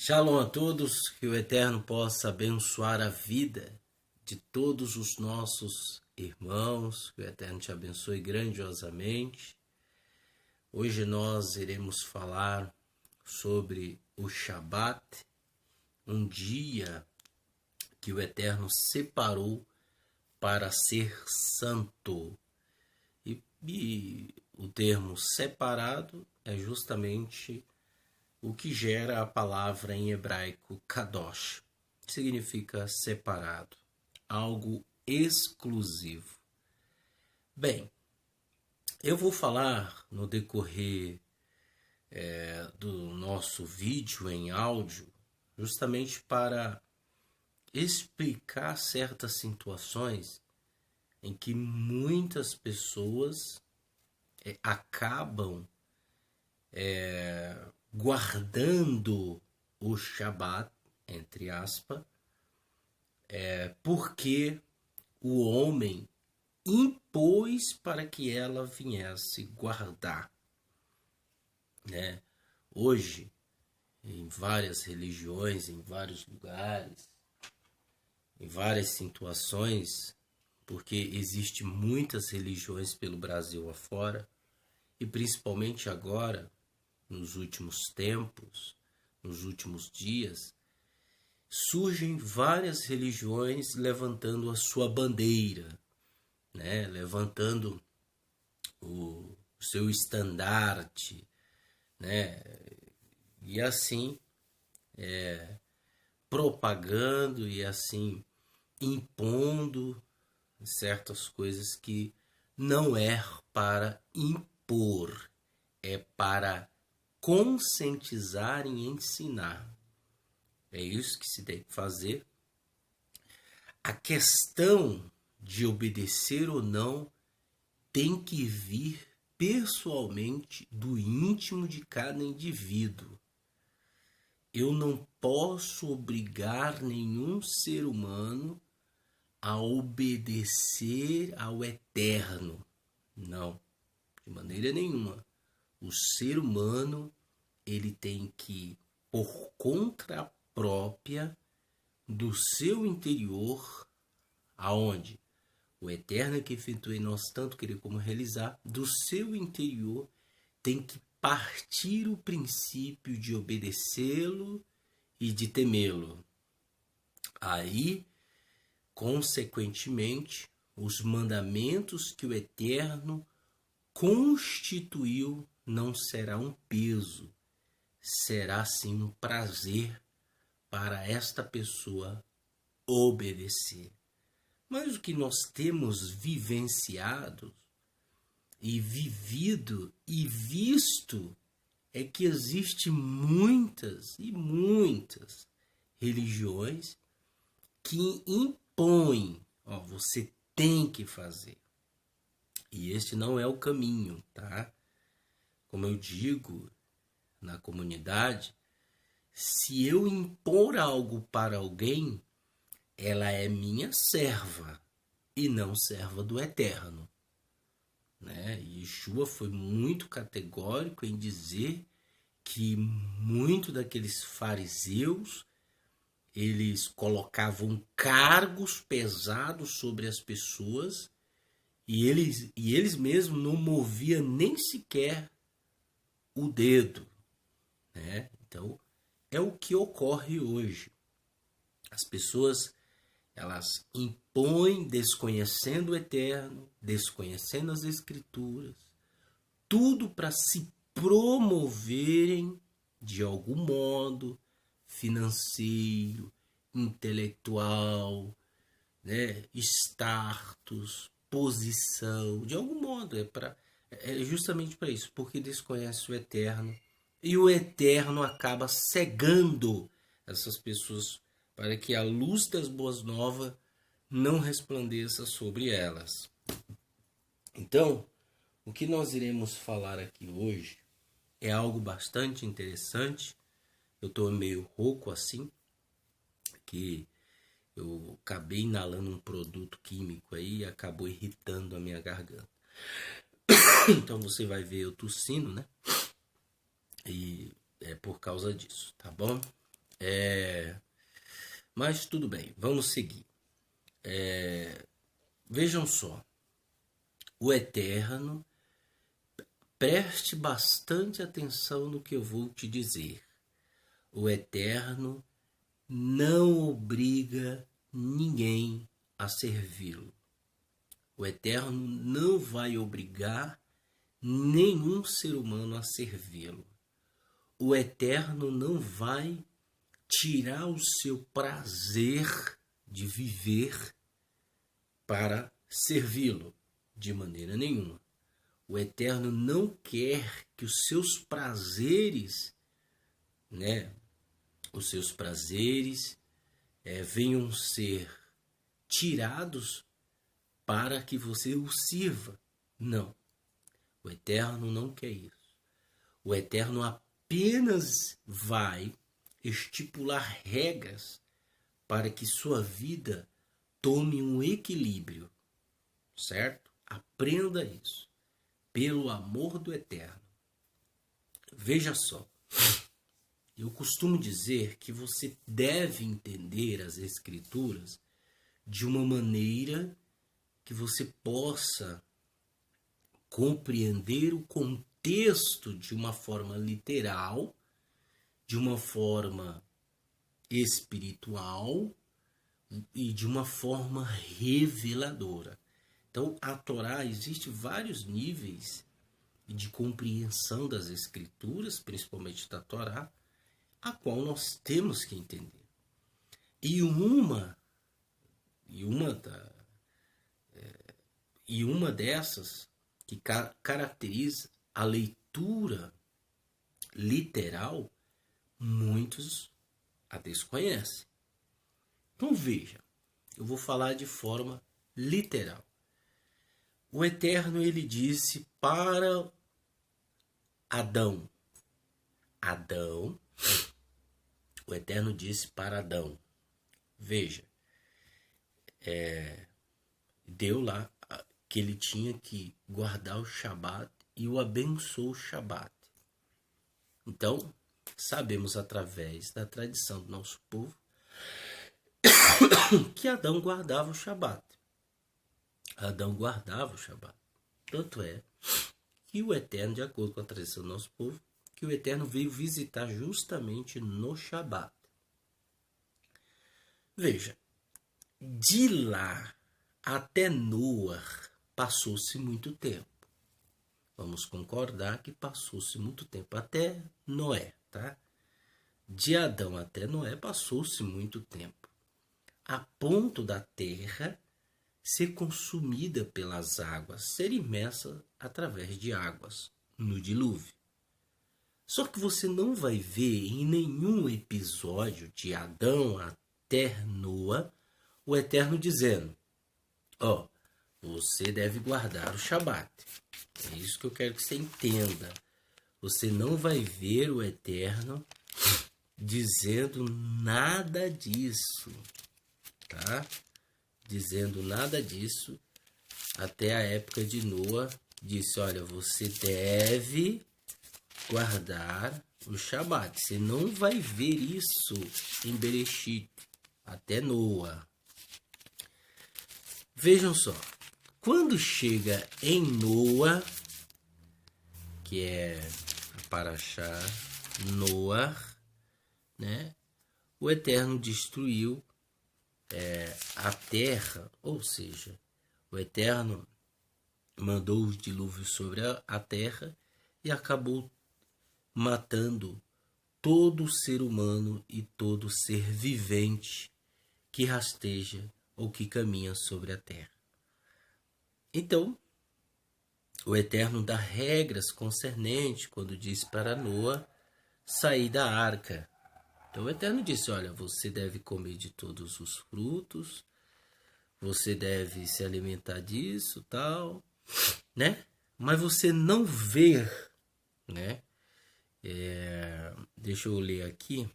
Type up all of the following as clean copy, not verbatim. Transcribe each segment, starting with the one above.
Shalom a todos, que o Eterno possa abençoar a vida de todos os nossos irmãos, que o Eterno te abençoe grandiosamente. Hoje nós iremos falar sobre o Shabat, um dia que o Eterno separou para ser santo. E o termo separado é justamente o que gera a palavra em hebraico kadosh, que significa separado, algo exclusivo. Bem, eu vou falar no decorrer do nosso vídeo em áudio, justamente para explicar certas situações em que muitas pessoas acabam guardando o Shabat, entre aspas, porque o homem impôs para que ela viesse guardar, né? Hoje, em várias religiões, em vários lugares, em várias situações, porque existe muitas religiões pelo Brasil afora, e principalmente agora, nos últimos tempos, nos últimos dias, surgem várias religiões levantando a sua bandeira, né? Levantando o seu estandarte, né? E assim propagando e assim impondo certas coisas que não é para impor, é para conscientizar e ensinar. É isso que se tem que fazer. A questão de obedecer ou não tem que vir pessoalmente do íntimo de cada indivíduo. Eu não posso obrigar nenhum ser humano a obedecer ao Eterno. Não, de maneira nenhuma. O ser humano, ele tem que, por conta própria, do seu interior, aonde o Eterno é que efetua em nós tanto querer como realizar, do seu interior tem que partir o princípio de obedecê-lo e de temê-lo. Aí, consequentemente, os mandamentos que o Eterno constituiu não será um peso, será sim um prazer para esta pessoa obedecer. Mas o que nós temos vivenciado e vivido e visto é que existe muitas e muitas religiões que impõem, você tem que fazer. E este não é o caminho, tá? Como eu digo na comunidade, se eu impor algo para alguém, ela é minha serva e não serva do Eterno, né? Yeshua foi muito categórico em dizer que muito daqueles fariseus, eles colocavam cargos pesados sobre as pessoas e eles mesmos não moviam nem sequer o dedo, né? Então, é o que ocorre hoje. As pessoas, elas impõem, desconhecendo o Eterno, desconhecendo as Escrituras, tudo para se promoverem de algum modo, financeiro, intelectual, né, status, posição, de algum modo, é justamente para isso, porque desconhece o Eterno e o Eterno acaba cegando essas pessoas para que a luz das boas novas não resplandeça sobre elas. Então, o que nós iremos falar aqui hoje é algo bastante interessante. Eu estou meio rouco assim, que eu acabei inalando um produto químico aí e acabou irritando a minha garganta. Então você vai ver eu tossindo, né? E é por causa disso, tá bom? Mas tudo bem, vamos seguir. Vejam só, o Eterno, preste bastante atenção no que eu vou te dizer. O Eterno não obriga ninguém a servi-lo. O Eterno não vai obrigar nenhum ser humano a servi-lo. O Eterno não vai tirar o seu prazer de viver para servi-lo, de maneira nenhuma. O Eterno não quer que os seus prazeres, venham ser tirados para que você o sirva. Não. O Eterno não quer isso. O Eterno apenas vai estipular regras para que sua vida tome um equilíbrio, certo? Aprenda isso, pelo amor do Eterno. Veja só, eu costumo dizer que você deve entender as Escrituras de uma maneira que você possa compreender o contexto de uma forma literal, de uma forma espiritual e de uma forma reveladora. Então, a Torá, existe vários níveis de compreensão das Escrituras, principalmente da Torá, a qual nós temos que entender. E uma dessas que caracteriza a leitura literal, muitos a desconhecem. Então veja, eu vou falar de forma literal. O Eterno, ele disse para Adão. O Eterno disse para Adão. Veja, deu lá que ele tinha que guardar o Shabat e o abençoou o Shabat. Então, sabemos através da tradição do nosso povo que Adão guardava o Shabat. Tanto é que o Eterno, de acordo com a tradição do nosso povo, que o Eterno veio visitar justamente no Shabat. Veja, de lá até Noé passou-se muito tempo. Vamos concordar que passou-se muito tempo até Noé, tá? De Adão até Noé passou-se muito tempo, a ponto da terra ser consumida pelas águas, ser imersa através de águas no dilúvio. Só que você não vai ver em nenhum episódio de Adão até Noé o Eterno dizendo: você deve guardar o Shabat. É isso que eu quero que você entenda. Você não vai ver o Eterno dizendo nada disso, tá? Dizendo nada disso. Até a época de Noé, disse: olha, você deve guardar o Shabat. Você não vai ver isso em Bereshit, até Noé. Vejam só, quando chega em Noé, que é a Parashá Noé, o Eterno destruiu a terra, ou seja, o Eterno mandou os dilúvios sobre a terra e acabou matando todo ser humano e todo ser vivente que rasteja ou que caminha sobre a terra. Então, o Eterno dá regras concernentes quando diz para Noé sair da arca. Então o Eterno disse: olha, você deve comer de todos os frutos, você deve se alimentar disso, tal, Mas você não vê, deixa eu ler aqui.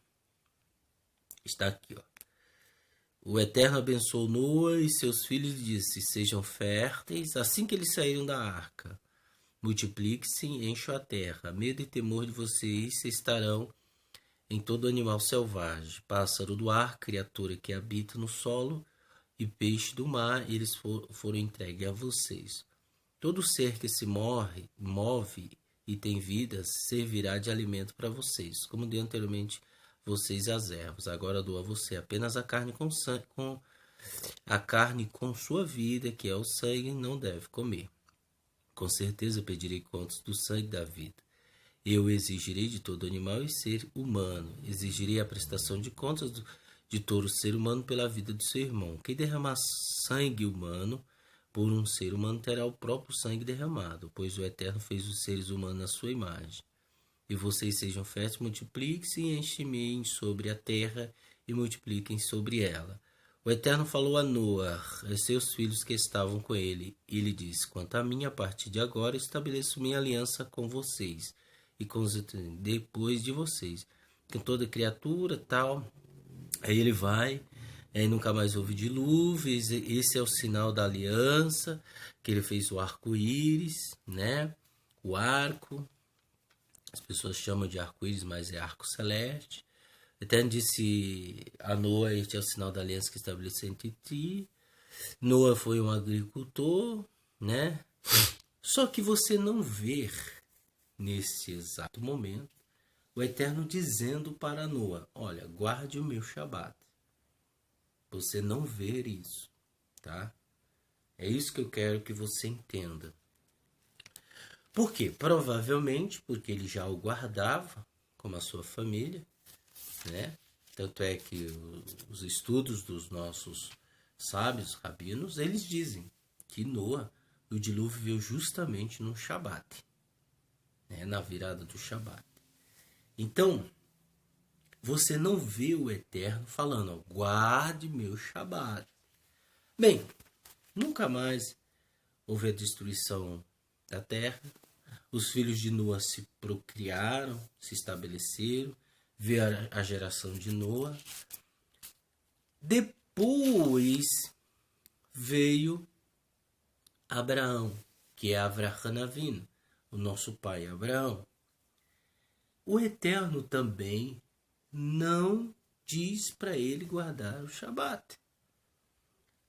Está aqui, O Eterno abençoou Noé e seus filhos e disse: sejam férteis assim que eles saíram da arca. Multipliquem-se e encham a terra. Medo e temor de vocês estarão em todo animal selvagem, pássaro do ar, criatura que habita no solo e peixe do mar, eles foram entregues a vocês. Todo ser que se move e tem vida servirá de alimento para vocês, como dei anteriormente vocês as ervas. Agora dou a você apenas a carne com sua vida, que é o sangue, não deve comer. Com certeza pedirei contas do sangue da vida. Eu exigirei de todo animal e ser humano. Exigirei a prestação de contas de todo ser humano pela vida do seu irmão. Quem derramar sangue humano por um ser humano terá o próprio sangue derramado, pois o Eterno fez os seres humanos à sua imagem. E vocês sejam férteis, multipliquem-se e enchem sobre a terra e multipliquem sobre ela. O Eterno falou a Noa e seus filhos que estavam com ele, e lhe disse: quanto a mim, a partir de agora estabeleço minha aliança com vocês e com os depois de vocês, com toda criatura tal. Aí ele vai, aí nunca mais houve dilúvio. Esse é o sinal da aliança, que ele fez o arco-íris, né? O arco, as pessoas chamam de arco-íris, mas é arco celeste. O Eterno disse a Noa: este é o sinal da aliança que estabeleceu entre ti. Noa foi um agricultor, né? Só que você não vê nesse exato momento o Eterno dizendo para Noa: olha, guarde o meu Shabat. Você não vê isso, tá? É isso que eu quero que você entenda. Por quê? Provavelmente porque ele já o guardava, como a sua família, né? Tanto é que os estudos dos nossos sábios rabinos, eles dizem que Noa, o dilúvio veio justamente no Shabat, né? Na virada do Shabat. Então, você não vê o Eterno falando: ó, guarde meu Shabat. Bem, nunca mais houve a destruição da terra. Os filhos de Noa se procriaram, se estabeleceram, veio a geração de Noa. Depois veio Abraão, que é Avraham Avinu, o nosso pai Abraão. O Eterno também não diz para ele guardar o Shabat.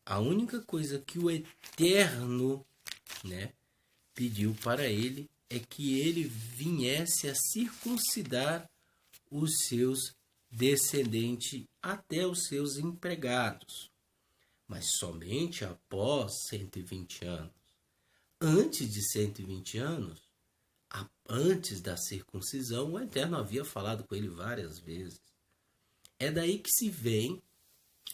A única coisa que o Eterno, né, pediu para ele é que ele viesse a circuncidar os seus descendentes até os seus empregados, mas somente após 120 anos. Antes de 120 anos, antes da circuncisão, o Eterno havia falado com ele várias vezes. É daí que se vem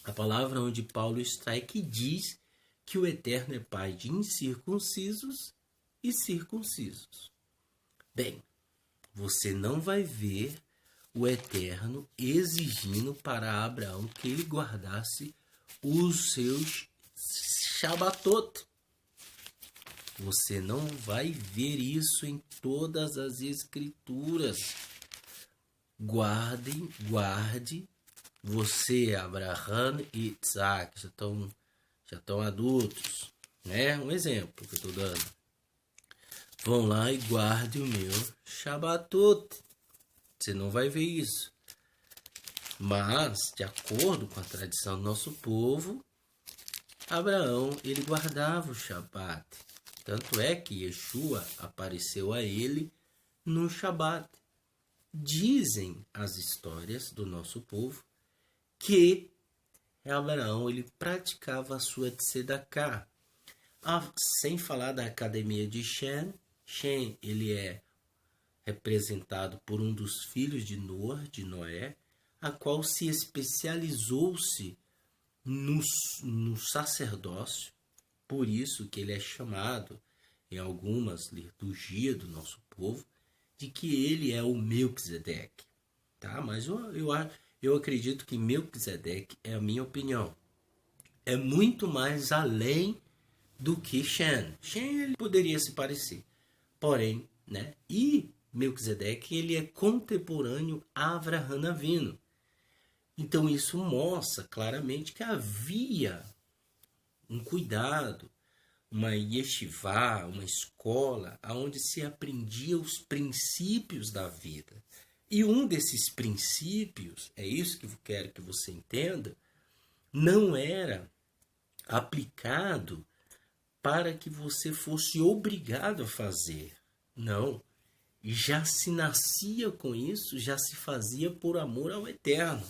a palavra onde Paulo extrai, que diz que o Eterno é pai de incircuncisos e circuncisos. Bem, você não vai ver o Eterno exigindo para Abraão que ele guardasse os seus Shabatot. Você não vai ver isso em todas as escrituras. Guarde, você, Abraham e Isaac, já estão adultos, né? Um exemplo que eu estou dando. Vão lá e guarde o meu Shabatot. Você não vai ver isso. Mas, de acordo com a tradição do nosso povo, Abraão, ele guardava o Shabat. Tanto é que Yeshua apareceu a ele no Shabat. Dizem as histórias do nosso povo que Abraão, ele praticava a sua tzedakah. Sem falar da academia de Shem. Shem, ele é representado por um dos filhos de Noé, a qual se especializou-se no sacerdócio. Por isso que ele é chamado, em algumas liturgias do nosso povo, de que ele é o Melquisedeque. Tá? Mas eu acredito que Melquisedeque, é a minha opinião, é muito mais além do que Shem. Shem, ele poderia se parecer. Porém, né? E Melquisedeque, ele é contemporâneo a Avraham Avinu. Então isso mostra claramente que havia um cuidado, uma yeshivá, uma escola, onde se aprendia os princípios da vida. E um desses princípios, é isso que eu quero que você entenda, não era aplicado para que você fosse obrigado a fazer. Não. Já se nascia com isso, já se fazia por amor ao Eterno.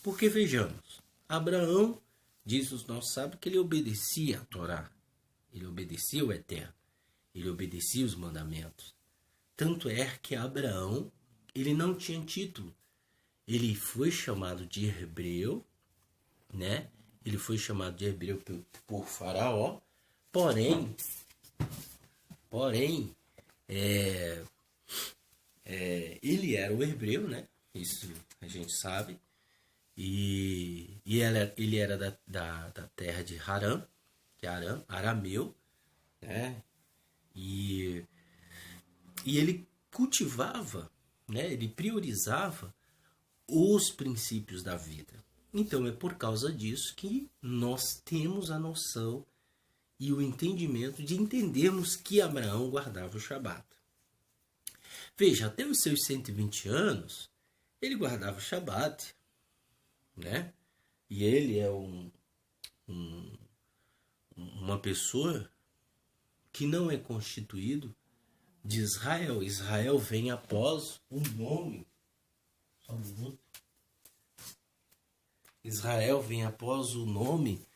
Porque vejamos, Abraão, diz os nossos sábios, que ele obedecia a Torá. Ele obedecia o Eterno. Ele obedecia os mandamentos. Tanto é que Abraão, ele não tinha título. Ele foi chamado de hebreu, né? Ele foi chamado de hebreu por Faraó. Porém, ele era o hebreu, né? Isso a gente sabe. E ele era da terra de Harã, que é arameu, né? E ele cultivava, né? Ele priorizava os princípios da vida. Então é por causa disso que nós temos a noção e o entendimento de entendermos que Abraão guardava o Shabat. Veja, até os seus 120 anos, ele guardava o Shabat, né? E ele é uma pessoa que não é constituído de Israel. Israel vem após o nome. Só um minuto. Israel vem após o nome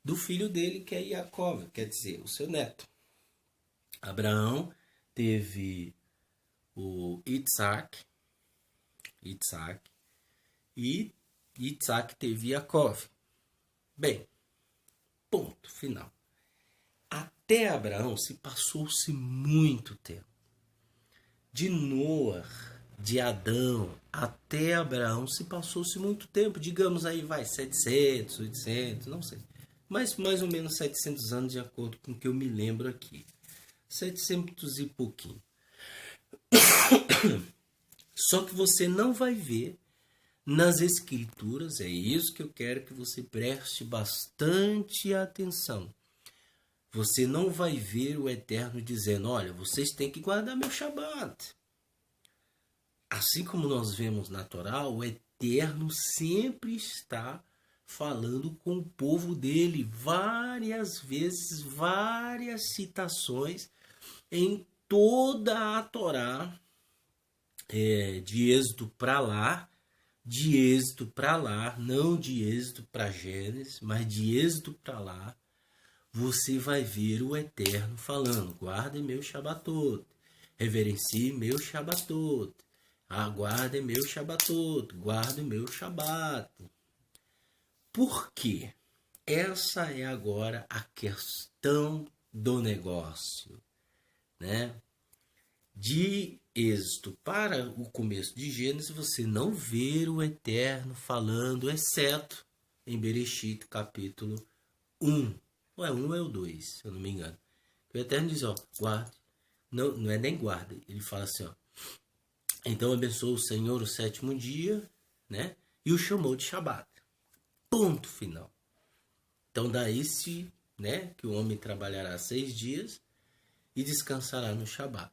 do filho dele, que é Jacó, quer dizer, o seu neto. Abraão teve o Isaac, e Isaac teve Jacó. Bem, ponto final. Até Abraão se passou-se muito tempo. De Noé, de Adão até Abraão se passou-se muito tempo. Digamos aí, 700, 800, não sei. Mas mais ou menos 700 anos, de acordo com o que eu me lembro aqui. 700 e pouquinho. Só que você não vai ver nas escrituras, é isso que eu quero que você preste bastante atenção. Você não vai ver o Eterno dizendo, olha, vocês têm que guardar meu Shabat. Assim como nós vemos na Torá, o Eterno sempre está falando com o povo dele várias vezes, várias citações em toda a Torá, de Êxodo para lá, não de Êxodo para Gênesis, mas de Êxodo para lá, você vai ver o Eterno falando, guardem meu Shabatot, reverencie meu Shabatot, aguardem meu Shabatot, guardem meu Shabat. Por quê? Essa é agora a questão do negócio, né? De Êxodo para o começo de Gênesis, você não vê o Eterno falando, exceto em Bereshit, capítulo 1. Ou é 1 ou é o 2, se eu não me engano. O Eterno diz, ó, guarde. Não é nem guarda. Ele fala assim, ó. Então abençoou o Senhor o sétimo dia, né? E o chamou de Shabat. Ponto final. Então daí-se, né, que o homem trabalhará 6 dias e descansará no Shabat.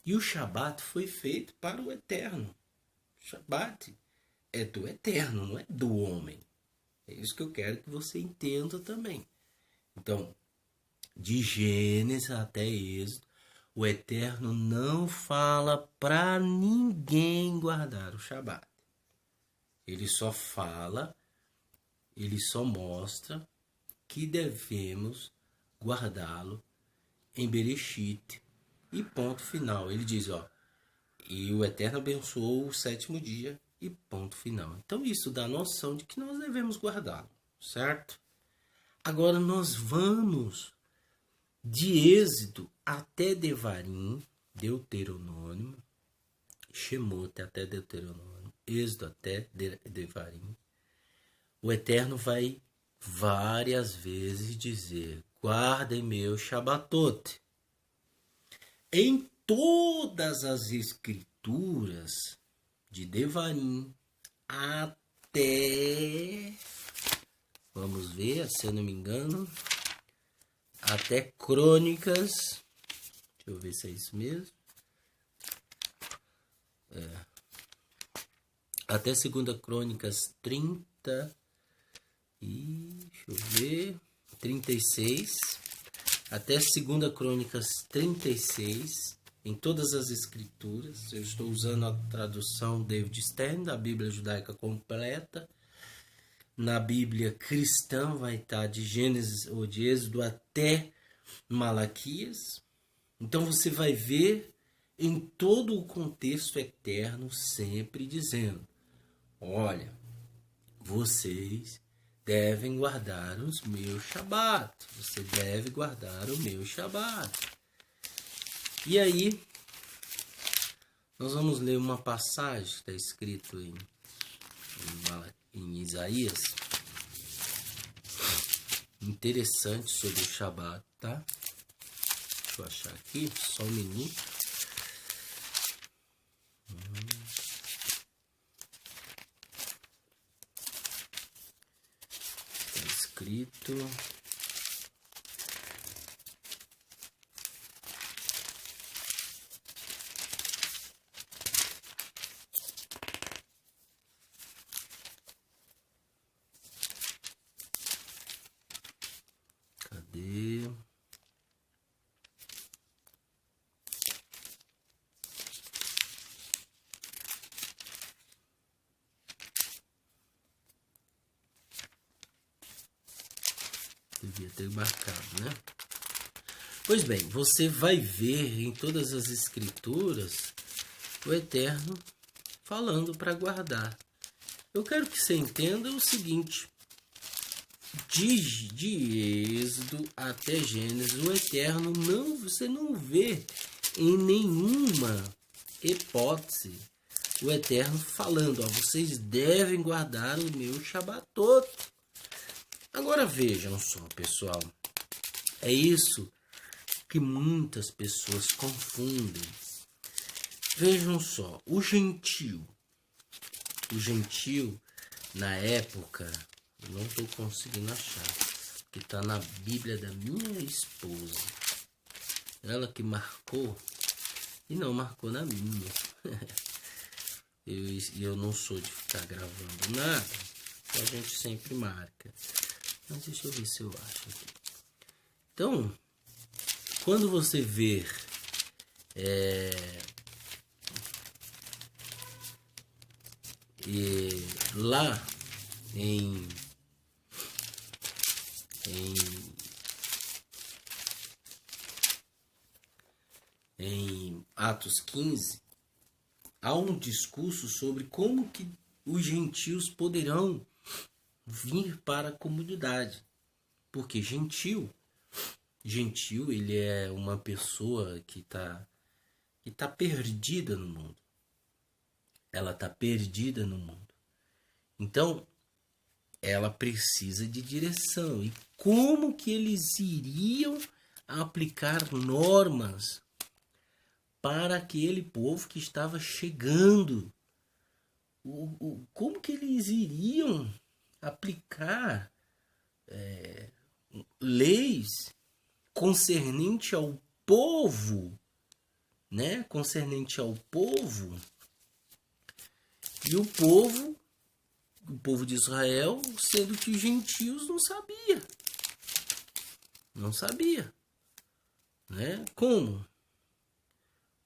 E o Shabat foi feito para o Eterno. O Shabat é do Eterno, não é do homem. É isso que eu quero que você entenda também. Então, de Gênesis até Êxodo, o Eterno não fala para ninguém guardar o Shabat. Ele só fala, ele só mostra que devemos guardá-lo em Bereshit. E ponto final. Ele diz, ó, e o Eterno abençoou o sétimo dia e ponto final. Então isso dá a noção de que nós devemos guardá-lo, certo? Agora nós vamos de Êxodo até Devarim, Deuteronômio, Shemote até Deuteronômio, Êxodo até Devarim. O Eterno vai várias vezes dizer, guardem meu Shabatot. Em todas as escrituras, de Devarim até, vamos ver, se eu não me engano, até Crônicas, deixa eu ver se é isso mesmo. até 2 Crônicas 30 e deixa eu ver, 36, até 2 Crônicas 36, em todas as escrituras. Eu estou usando a tradução David Stern, da Bíblia Judaica Completa. Na Bíblia cristã vai estar de Gênesis ou de Êxodo até Malaquias. Então você vai ver em todo o contexto eterno sempre dizendo: olha, vocês devem guardar os meus Shabat. Você deve guardar o meu Shabat. E aí, nós vamos ler uma passagem que está escrito em Isaías, interessante sobre o Shabat, tá? Deixa eu achar aqui, só um minuto. Está escrito... Cadê? Devia ter marcado, né? Pois bem, você vai ver em todas as escrituras o Eterno falando para guardar. Eu quero que você entenda o seguinte: de Êxodo até Gênesis, o Eterno você não vê em nenhuma hipótese o Eterno falando: ó, vocês devem guardar o meu Shabatot. Agora vejam só, pessoal, é isso que muitas pessoas confundem. Vejam só, o gentil na época, eu não estou conseguindo achar, que está na Bíblia da minha esposa, ela que marcou e não marcou na minha. eu não sou de ficar gravando nada, então a gente sempre marca. Mas deixa eu ver se eu acho aqui. Então, quando você ver lá em Atos 15, há um discurso sobre como que os gentios poderão vir para a comunidade. Porque gentil ele é uma pessoa que tá perdida no mundo. Ela está perdida no mundo. Então, ela precisa de direção. E como que eles iriam aplicar normas para aquele povo que estava chegando? Como que eles iriam aplicar leis concernente ao povo, né? Concernente ao povo. E o povo de Israel, sendo que os gentios não sabia, né?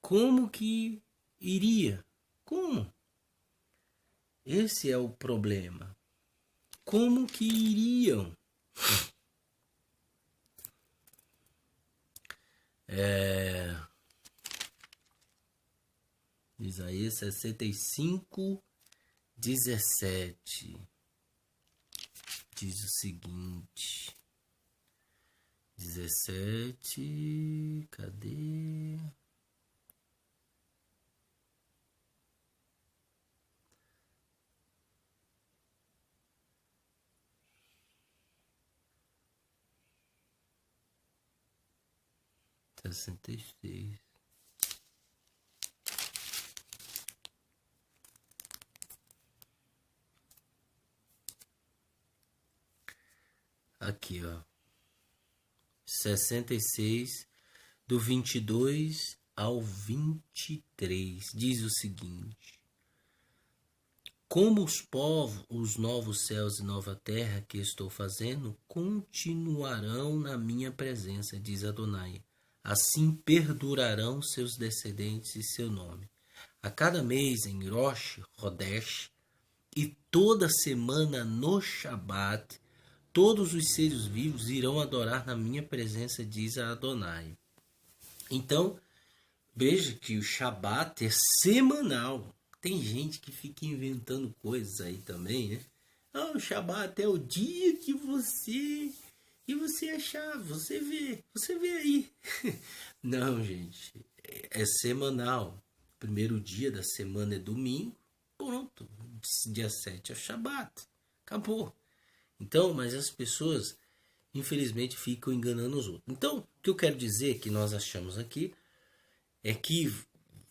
Como que iria? Como? Esse é o problema. Como que iriam? Isaías 65, 17 diz o seguinte: 17, cadê? Sessenta e seis. Aqui, ó. 66, do 22 ao 23. Diz o seguinte: como os povos, os novos céus e nova terra que estou fazendo, continuarão na minha presença, diz Adonai. Assim perdurarão seus descendentes e seu nome. A cada mês em Rosh Hodesh e toda semana no Shabat, todos os seres vivos irão adorar na minha presença, diz Adonai. Então, veja que o Shabat é semanal. Tem gente que fica inventando coisas aí também, né? Ah, o Shabat é o dia que você achar, você vê aí. Não, gente, é semanal. O primeiro dia da semana é domingo, pronto. Dia 7 é Shabat, acabou. Então, mas as pessoas, infelizmente, ficam enganando os outros. Então, o que eu quero dizer que nós achamos aqui é que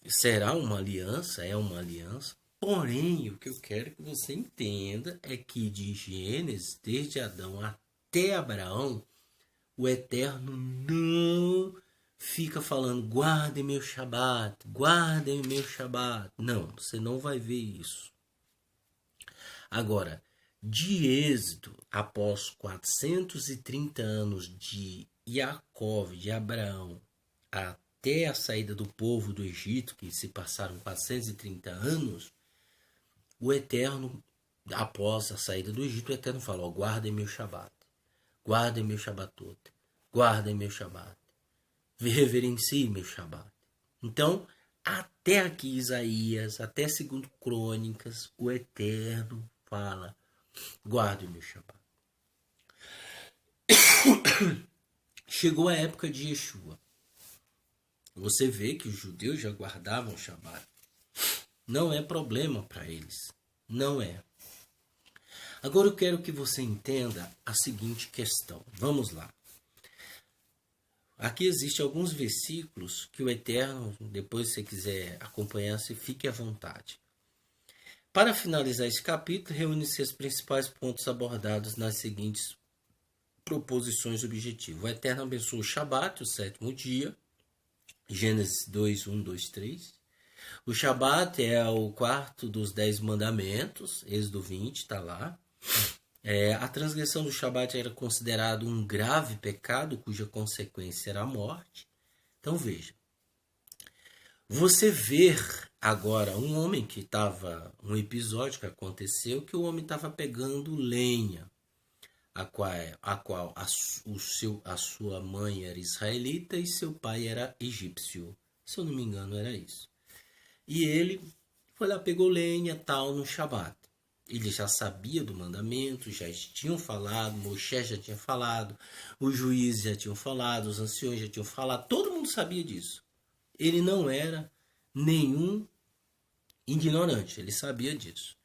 será uma aliança, é uma aliança, porém, o que eu quero que você entenda é que de Gênesis, desde Adão até Abraão, o Eterno não fica falando, guardem meu Shabat, guardem meu Shabat. Não, você não vai ver isso. Agora, de Êxodo, após 430 anos de Jacó, de Abraão, até a saída do povo do Egito, que se passaram 430 anos, o Eterno, após a saída do Egito, o Eterno falou, guardem meu Shabat, guardem meu Shabatot, guardem meu Shabat, reverenciem meu Shabat. Então, até aqui Isaías, até 2 Crônicas, o Eterno fala, guardem meu Shabat. Chegou a época de Yeshua. Você vê que os judeus já guardavam o Shabat. Não é problema para eles. Não é. Agora eu quero que você entenda a seguinte questão. Vamos lá. Aqui existem alguns versículos que o Eterno, depois se você quiser acompanhar, se fique à vontade. Para finalizar esse capítulo, reúne-se os principais pontos abordados nas seguintes proposições objetivas. O Eterno abençoa o Shabat, o sétimo dia, Gênesis 2, 1, 2, 3. O Shabat é o quarto dos 10 mandamentos, Êxodo 20, está lá. A transgressão do Shabat era considerado um grave pecado, cuja consequência era a morte. Então veja, você ver agora um homem que estava, um episódio que aconteceu, que o homem estava pegando lenha, a sua mãe era israelita e seu pai era egípcio. Se eu não me engano, era isso. E ele foi lá, pegou lenha, tal, no Shabat. Ele já sabia do mandamento, já tinham falado, Moisés já tinha falado, os juízes já tinham falado, os anciões já tinham falado, todo mundo sabia disso. Ele não era nenhum ignorante, ele sabia disso.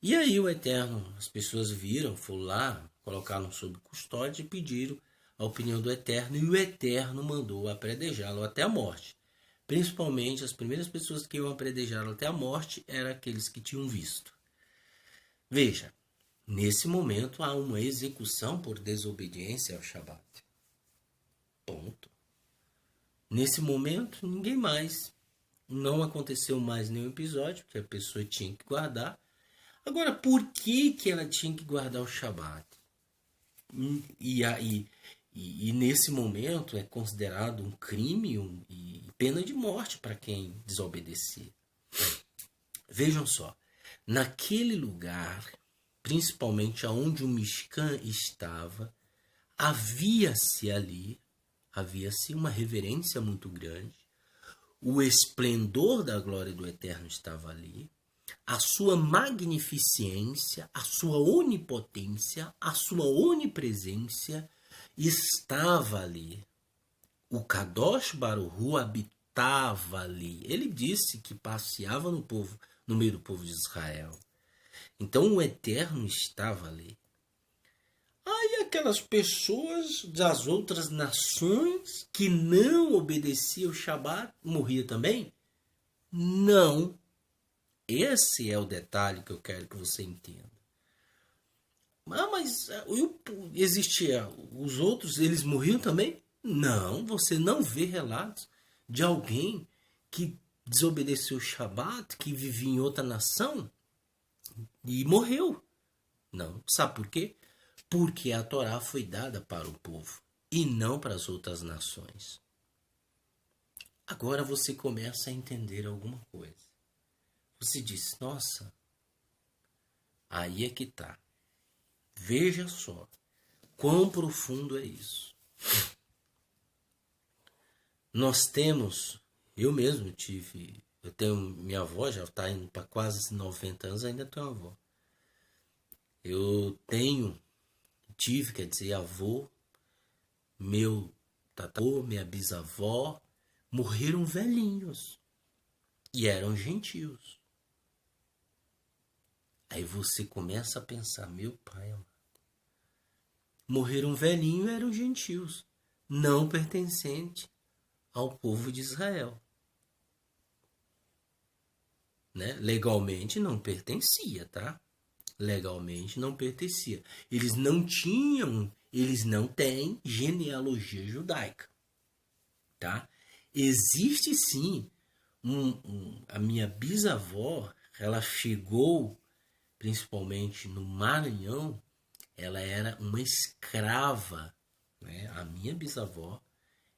E aí o Eterno, as pessoas viram, foram lá, colocaram sob custódia e pediram a opinião do Eterno, e o Eterno mandou apredejá-lo até a morte. Principalmente as primeiras pessoas que iam apredejá-lo até a morte eram aqueles que tinham visto. Veja, nesse momento há uma execução por desobediência ao Shabat. Ponto. Nesse momento, ninguém mais. Não aconteceu mais nenhum episódio que a pessoa tinha que guardar. Agora, por que ela tinha que guardar o Shabat? E nesse momento é considerado um crime e pena de morte para quem desobedecer. Vejam só, naquele lugar, principalmente aonde o Mishkan estava, havia-se uma reverência muito grande, o esplendor da glória do Eterno estava ali, a sua magnificência, a sua onipotência, a sua onipresença estava ali. O Kadosh Baruch Hu habitava ali. Ele disse que passeava no meio do povo de Israel. Então o Eterno estava ali. Aí aquelas pessoas das outras nações que não obedeciam o Shabat morriam também? Não. Esse é o detalhe que eu quero que você entenda. Mas existia os outros, eles morriam também? Não, você não vê relatos de alguém que desobedeceu o Shabat, que vivia em outra nação, e morreu. Não. Sabe por quê? Porque a Torá foi dada para o povo e não para as outras nações. Agora você começa a entender alguma coisa. Você diz, nossa, aí é que tá. Veja só, quão profundo é isso. Nós temos, eu mesmo tive, eu tenho, minha avó já está indo para quase 90 anos, ainda tenho avó. Eu tive, quer dizer, avô, meu tataravô, minha bisavó, morreram velhinhos e eram gentios. Aí você começa a pensar, meu pai, morreram velhinhos e eram gentios, não pertencentes ao povo de Israel. Né? Legalmente não pertencia, tá? Legalmente não pertencia. Eles não têm genealogia judaica, tá? Existe sim a minha bisavó, ela chegou principalmente no Maranhão, ela era uma escrava, né? A minha bisavó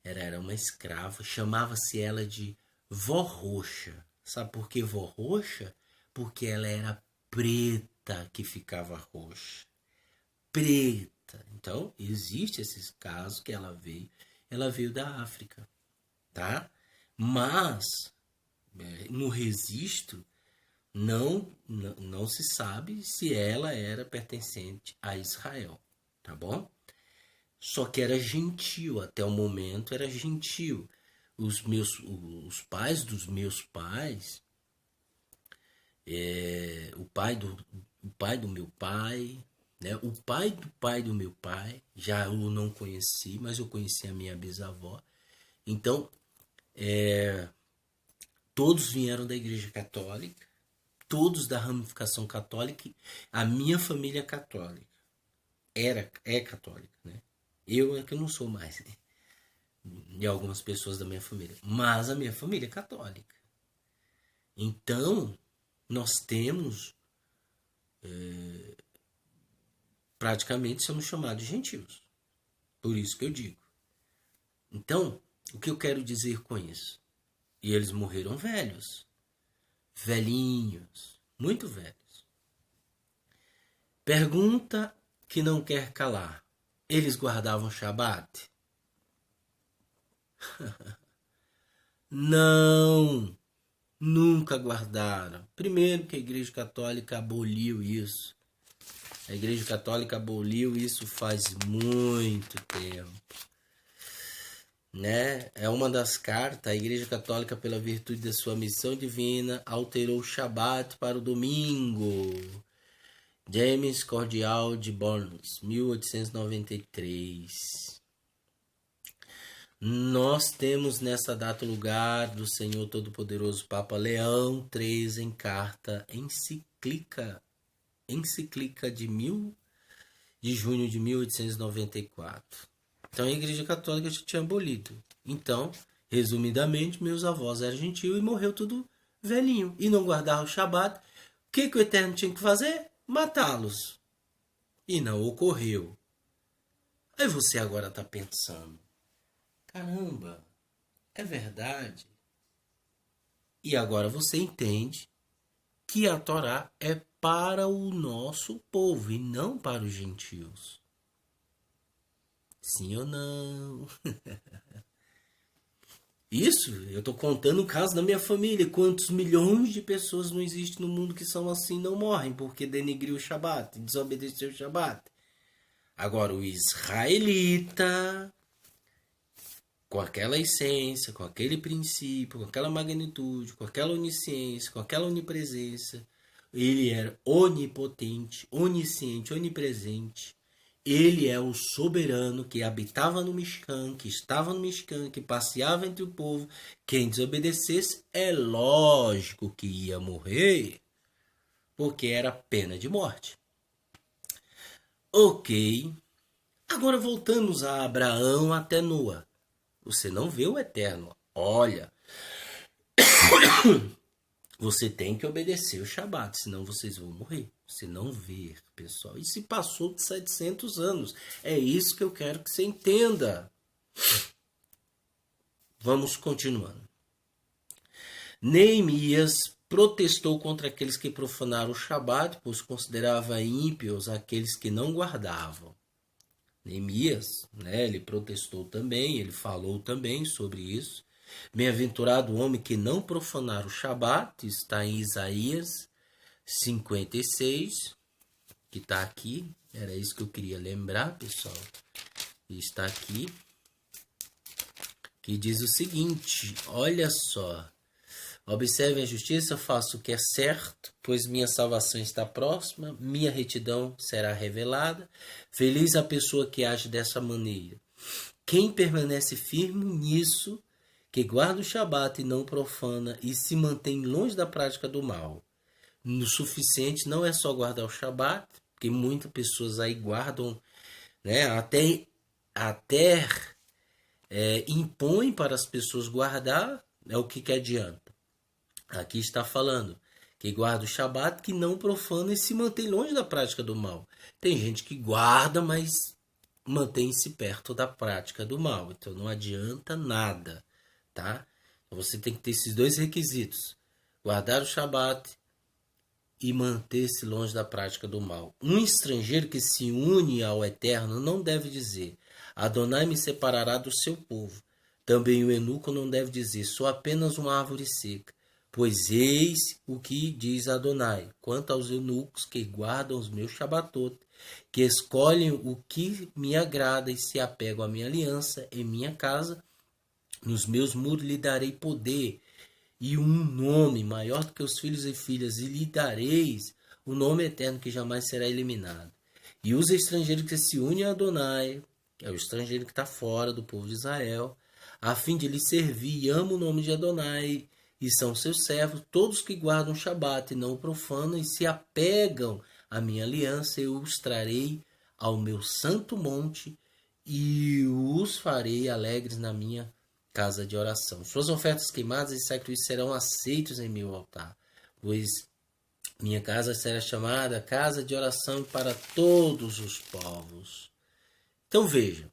era uma escrava, chamava-se ela de vó roxa. Sabe por que vó roxa? Porque ela era preta que ficava roxa. Preta. Então, existe esses casos que ela veio da África, tá? Mas, no registro, não se sabe se ela era pertencente a Israel, tá bom? Só que era gentil, até o momento era gentil. Os pais dos meus pais, o pai do meu pai, né? O pai do meu pai, já eu não conheci, mas eu conheci a minha bisavó. Então, todos vieram da Igreja Católica, todos da ramificação católica. A minha família é católica, é católica, né? Eu é que não sou mais, né? E algumas pessoas da minha família, mas a minha família é católica. Então, nós temos, praticamente somos chamados de gentios. Por isso que eu digo. Então, o que eu quero dizer com isso? E eles morreram velhos, velhinhos, muito velhos. Pergunta que não quer calar. Eles guardavam Shabat? Não, nunca guardaram. Primeiro que a Igreja Católica aboliu isso. A Igreja Católica aboliu isso faz muito tempo. Né? É uma das cartas. A Igreja Católica, pela virtude da sua missão divina, alterou o Shabat para o domingo. James Cordial de Bournemouth, 1893. Nós temos nessa data o lugar do Senhor Todo-Poderoso Papa Leão XIII em carta encíclica de junho de 1894. Então a Igreja Católica já tinha abolido. Então, resumidamente, meus avós eram gentios e morreu tudo velhinho. E não guardaram o Shabat. O que o Eterno tinha que fazer? Matá-los. E não ocorreu. Aí você agora está pensando, caramba, é verdade. E agora você entende que a Torá é para o nosso povo e não para os gentios. Sim ou não? Isso, eu estou contando o caso da minha família. Quantos milhões de pessoas não existem no mundo que são assim, não morrem porque denegriu o Shabat, desobedeceu o Shabat. Agora, o israelita, com aquela essência, com aquele princípio, com aquela magnitude, com aquela onisciência, com aquela onipresença, ele era onipotente, onisciente, onipresente. Ele é o soberano que habitava no Mishkan, que estava no Mishkan, que passeava entre o povo. Quem desobedecesse, é lógico que ia morrer, porque era pena de morte. Ok. Agora voltamos a Abraão até Noa. Você não vê o Eterno. Olha, Você tem que obedecer o Shabat, senão vocês vão morrer. Se não ver, pessoal. E se passou de 700 anos. É isso que eu quero que você entenda. Vamos continuando. Neemias protestou contra aqueles que profanaram o Shabat, pois considerava ímpios aqueles que não guardavam. Neemias, ele protestou também, ele falou também sobre isso. Bem-aventurado o homem que não profanar o Shabat, está em Isaías 56, que está aqui. Era isso que eu queria lembrar, pessoal. Está aqui. Que diz o seguinte, olha só. Observe a justiça, faço o que é certo, pois minha salvação está próxima, minha retidão será revelada. Feliz a pessoa que age dessa maneira. Quem permanece firme nisso, que guarda o Shabat e não profana e se mantém longe da prática do mal. No suficiente não é só guardar o Shabat, porque muitas pessoas aí guardam, até impõem para as pessoas guardar, o que adianta? Aqui está falando que guarda o Shabat, que não profana e se mantém longe da prática do mal. Tem gente que guarda, mas mantém-se perto da prática do mal. Então não adianta nada, tá? Então você tem que ter esses dois requisitos: guardar o Shabat e manter-se longe da prática do mal. Um estrangeiro que se une ao Eterno não deve dizer: Adonai me separará do seu povo. Também o eunuco não deve dizer: sou apenas uma árvore seca. Pois eis o que diz Adonai, quanto aos eunucos que guardam os meus Shabatot, que escolhem o que me agrada e se apegam à minha aliança, em minha casa, nos meus muros lhe darei poder e um nome maior do que os filhos e filhas, e lhe dareis o nome eterno que jamais será eliminado. E os estrangeiros que se unem a Adonai, que é o estrangeiro que está fora do povo de Israel, a fim de lhe servir e ama o nome de Adonai, e são seus servos, todos que guardam o Shabat e não o profanam e se apegam à minha aliança, eu os trarei ao meu santo monte e os farei alegres na minha casa de oração. Suas ofertas queimadas e sacrifícios serão aceitos em meu altar, pois minha casa será chamada casa de oração para todos os povos. Então veja,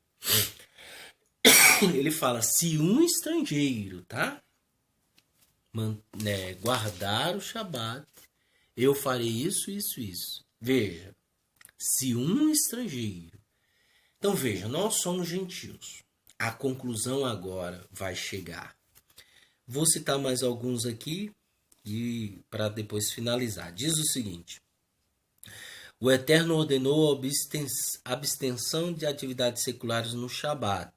ele fala, se um estrangeiro, guardar o Shabat, eu farei isso, isso, isso. Veja, se um estrangeiro. Então veja, nós somos gentios. A conclusão agora vai chegar. Vou citar mais alguns aqui e para depois finalizar. Diz o seguinte: o Eterno ordenou a abstenção de atividades seculares no Shabat.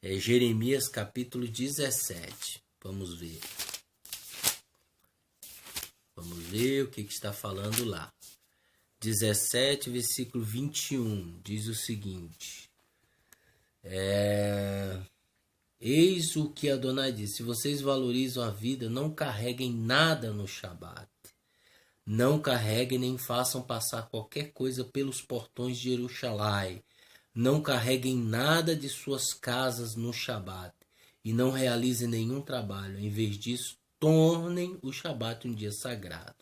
Jeremias capítulo 17. Vamos ver. Vamos ver o que está falando lá. 17, versículo 21, diz o seguinte. Eis o que Adonai diz: se vocês valorizam a vida, não carreguem nada no Shabat. Não carreguem nem façam passar qualquer coisa pelos portões de Jerusalém. Não carreguem nada de suas casas no Shabat. E não realizem nenhum trabalho. Em vez disso, tornem o Shabat um dia sagrado.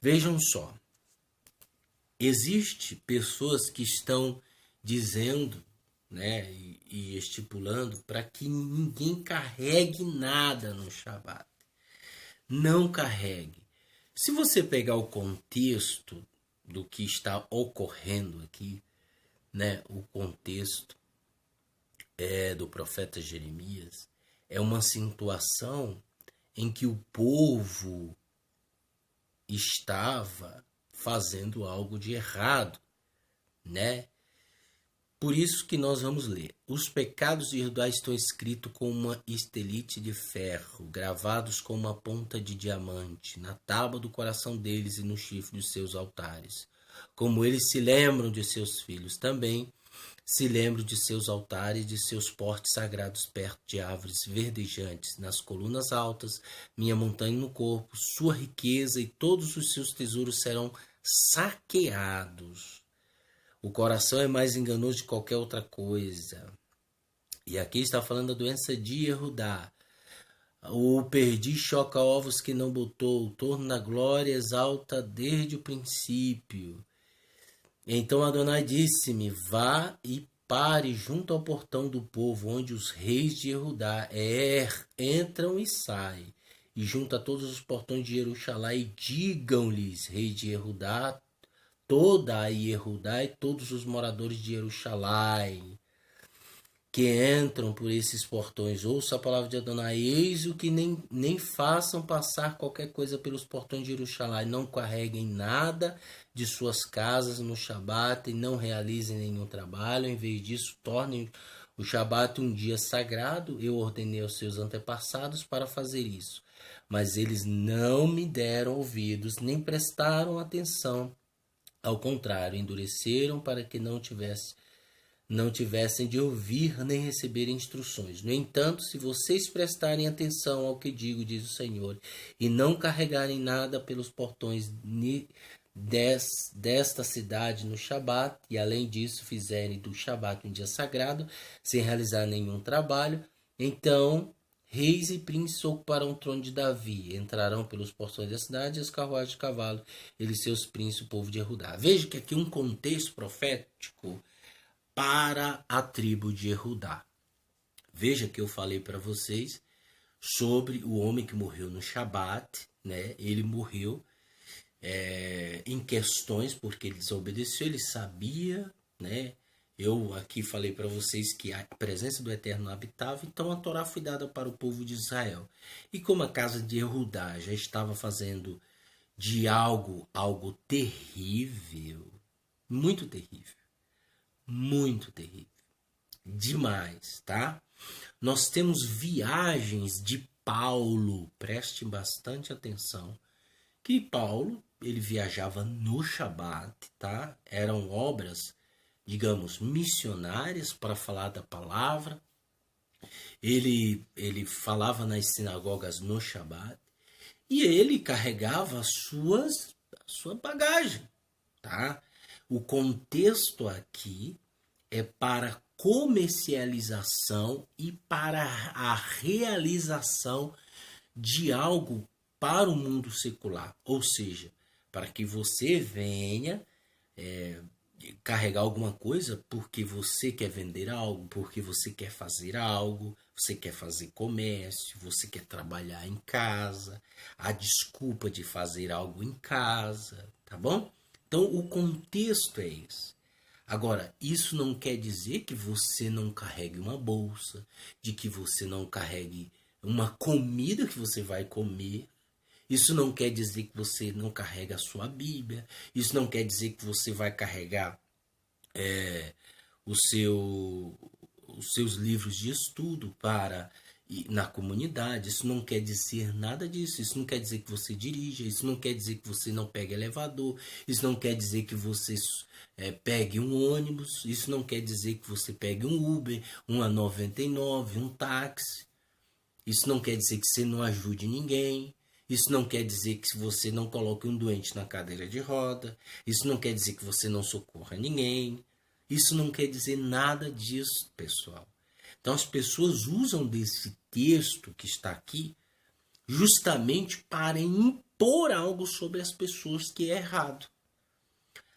Vejam só. Existem pessoas que estão dizendo, e estipulando para que ninguém carregue nada no Shabat. Não carregue. Se você pegar o contexto do que está ocorrendo aqui, o contexto do profeta Jeremias, é uma situação em que o povo estava fazendo algo de errado, Por isso que nós vamos ler. Os pecados de Judá estão escritos com uma estelite de ferro, gravados com uma ponta de diamante, na tábua do coração deles e no chifre de seus altares. Como eles se lembram de seus filhos, também se lembram de seus altares, de seus portes sagrados perto de árvores verdejantes, nas colunas altas, minha montanha no corpo, sua riqueza e todos os seus tesouros serão saqueados. O coração é mais enganoso de qualquer outra coisa. E aqui está falando da doença de Judá. O perdi choca ovos que não botou, o torno na glória exalta desde o princípio. Então Adonai disse-me, vá e pare junto ao portão do povo, onde os reis de Judá entram e saem. E junto a todos os portões de Jerusalém, e digam-lhes, rei de Judá, toda a Judá e todos os moradores de Jerusalém, que entram por esses portões, ouça a palavra de Adonai, eis o que nem façam passar qualquer coisa pelos portões de Jerusalém, não carreguem nada de suas casas no Shabat e não realizem nenhum trabalho, em vez disso tornem o Shabat um dia sagrado, eu ordenei aos seus antepassados para fazer isso, mas eles não me deram ouvidos, nem prestaram atenção, ao contrário, endureceram para que não tivessem de ouvir nem receber instruções. No entanto, se vocês prestarem atenção ao que digo, diz o Senhor, e não carregarem nada pelos portões desta cidade no Shabat, e além disso fizerem do Shabat um dia sagrado, sem realizar nenhum trabalho, então reis e príncipes ocuparão o trono de Davi, entrarão pelos portões da cidade e as carruagens de cavalo, eles seus príncipes, o povo de Judá. Veja que aqui um contexto profético para a tribo de Judá. Veja que eu falei para vocês sobre o homem que morreu no Shabat, né? Ele morreu em questões porque ele desobedeceu, ele sabia, né? Eu aqui falei para vocês que a presença do Eterno habitava, então a Torá foi dada para o povo de Israel. E como a casa de Judá já estava fazendo de algo terrível, muito terrível, muito terrível, demais, tá? Nós temos viagens de Paulo, prestem bastante atenção, que Paulo, ele viajava no Shabat, tá? Eram obras, digamos, missionárias para falar da palavra. Ele falava nas sinagogas no Shabat e ele carregava a sua bagagem, tá? O contexto aqui é para comercialização e para a realização de algo para o mundo secular, ou seja, para que você venha carregar alguma coisa porque você quer vender algo, porque você quer fazer algo, você quer fazer comércio, você quer trabalhar em casa, a desculpa de fazer algo em casa, tá bom? Então o contexto é esse. Agora, isso não quer dizer que você não carregue uma bolsa, de que você não carregue uma comida que você vai comer. Isso não quer dizer que você não carrega a sua Bíblia. Isso não quer dizer que você vai carregar os seus livros de estudo para na comunidade. Isso não quer dizer nada disso. Isso não quer dizer que você dirija. Isso não quer dizer que você não pegue elevador. Isso não quer dizer que você pegue um ônibus. Isso não quer dizer que você pegue um Uber, uma 99, um táxi. Isso não quer dizer que você não ajude ninguém. Isso não quer dizer que você não coloque um doente na cadeira de roda. Isso não quer dizer que você não socorra ninguém. Isso não quer dizer nada disso, pessoal. Então as pessoas usam desse texto que está aqui justamente para impor algo sobre as pessoas que é errado.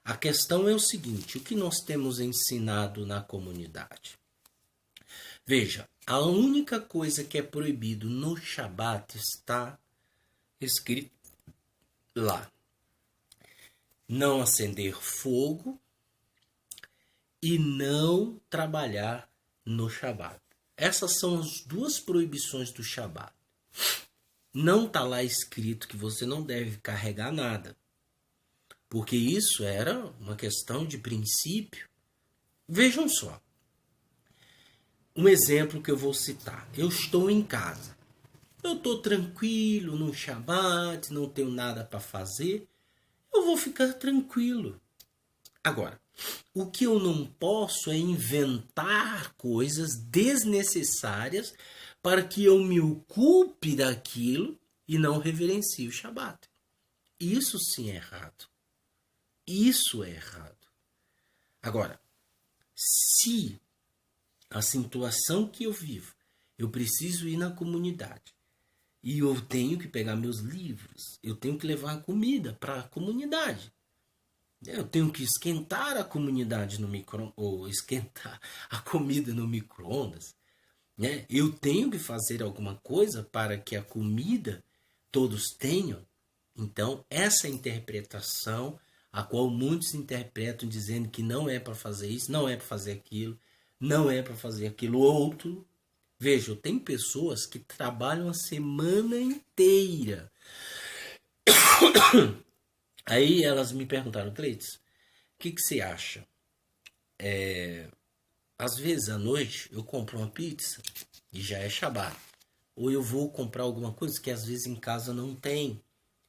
A questão é o seguinte, o que nós temos ensinado na comunidade? Veja, a única coisa que é proibido no Shabat está escrito lá. Não acender fogo e não trabalhar no Shabat. Essas são as duas proibições do Shabat. Não está lá escrito que você não deve carregar nada, porque isso era uma questão de princípio. Vejam só, um exemplo que eu vou citar. Eu estou em casa. Eu estou tranquilo no Shabat, não tenho nada para fazer. Eu vou ficar tranquilo. Agora, o que eu não posso é inventar coisas desnecessárias para que eu me ocupe daquilo e não reverencie o Shabat. Isso sim é errado. Isso é errado. Agora, se a situação que eu vivo, eu preciso ir na comunidade, E eu tenho que pegar meus livros, eu tenho que levar a comida para a comunidade. Eu tenho que esquentar a comunidade no micro ou esquentar a comida no micro-ondas, né? Eu tenho que fazer alguma coisa para que a comida todos tenham. Então, essa interpretação, a qual muitos interpretam dizendo que não é para fazer isso, não é para fazer aquilo, não é para fazer aquilo outro. Veja, eu tenho pessoas que trabalham a semana inteira. Aí elas me perguntaram, Cleiton, o que você acha? Às vezes à noite eu compro uma pizza e já é Shabat. Ou eu vou comprar alguma coisa que às vezes em casa não tem.